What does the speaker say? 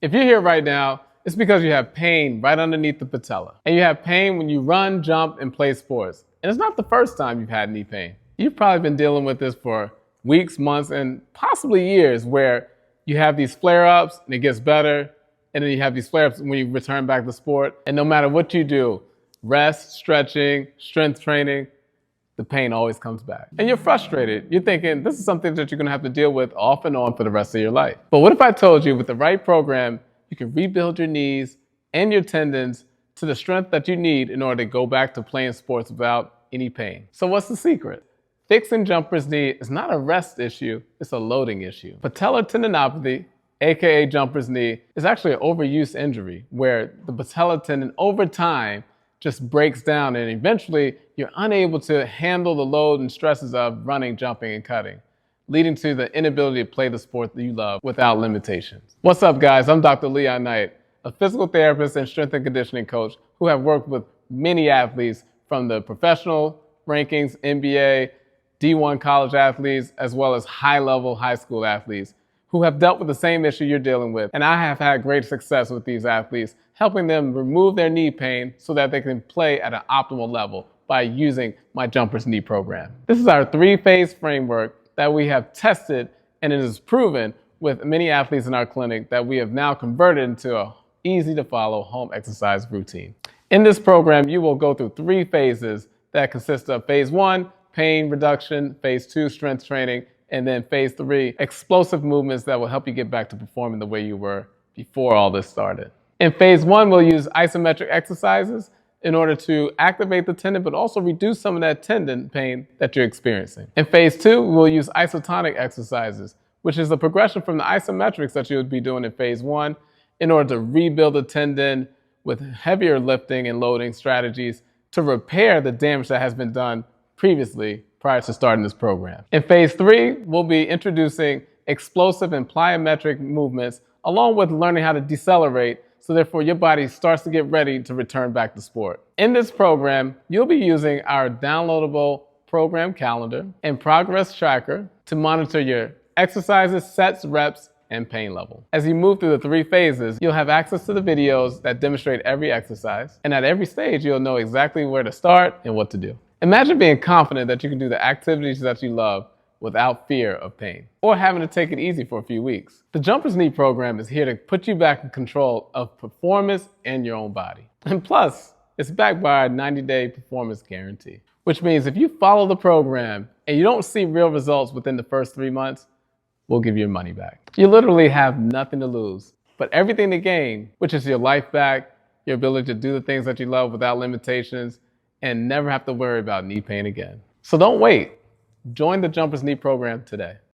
If you're here right now, it's because you have pain right underneath the patella. And you have pain when you run, jump, and play sports. And it's not the first time you've had knee pain. You've probably been dealing with this for weeks, months, and possibly years, where you have these flare-ups and it gets better, and then you have these flare-ups when you return back to sport. And no matter what you do, rest, stretching, strength training, the pain always comes back. And you're frustrated. You're thinking, this is something that you're gonna have to deal with off and on for the rest of your life. But what if I told you with the right program, you can rebuild your knees and your tendons to the strength that you need in order to go back to playing sports without any pain? So what's the secret? Fixing jumper's knee is not a rest issue, it's a loading issue. Patellar tendinopathy, aka jumper's knee, is actually an overuse injury where the patellar tendon over time just breaks down and eventually you're unable to handle the load and stresses of running, jumping, and cutting, leading to the inability to play the sport that you love without limitations. What's up, guys? I'm Dr. Leon Knight, a physical therapist and strength and conditioning coach who have worked with many athletes from the professional rankings, NBA, D1 college athletes, as well as high-level high school athletes who have dealt with the same issue you're dealing with. And I have had great success with these athletes, helping them remove their knee pain so that they can play at an optimal level by using my Jumper's Knee program. This is our three-phase framework that we have tested, and it is proven with many athletes in our clinic that we have now converted into an easy-to-follow home exercise routine. In this program, you will go through three phases that consist of phase 1, pain reduction, phase 2, strength training, and then phase 3, explosive movements that will help you get back to performing the way you were before all this started. In phase 1, we'll use isometric exercises in order to activate the tendon, but also reduce some of that tendon pain that you're experiencing. In phase 2, we'll use isotonic exercises, which is the progression from the isometrics that you would be doing in phase 1 in order to rebuild the tendon with heavier lifting and loading strategies to repair the damage that has been done previously prior to starting this program. In phase 3, we'll be introducing explosive and plyometric movements along with learning how to decelerate, so therefore your body starts to get ready to return back to sport. In this program, you'll be using our downloadable program calendar and progress tracker to monitor your exercises, sets, reps, and pain level. As you move through the three phases, you'll have access to the videos that demonstrate every exercise, and at every stage, you'll know exactly where to start and what to do. Imagine being confident that you can do the activities that you love without fear of pain, or having to take it easy for a few weeks. The Jumper's Knee program is here to put you back in control of performance and your own body. And plus, it's backed by our 90-day performance guarantee, which means if you follow the program and you don't see real results within the first 3 months, we'll give you your money back. You literally have nothing to lose, but everything to gain, which is your life back, your ability to do the things that you love without limitations, and never have to worry about knee pain again. So don't wait. Join the Jumper's Knee program today.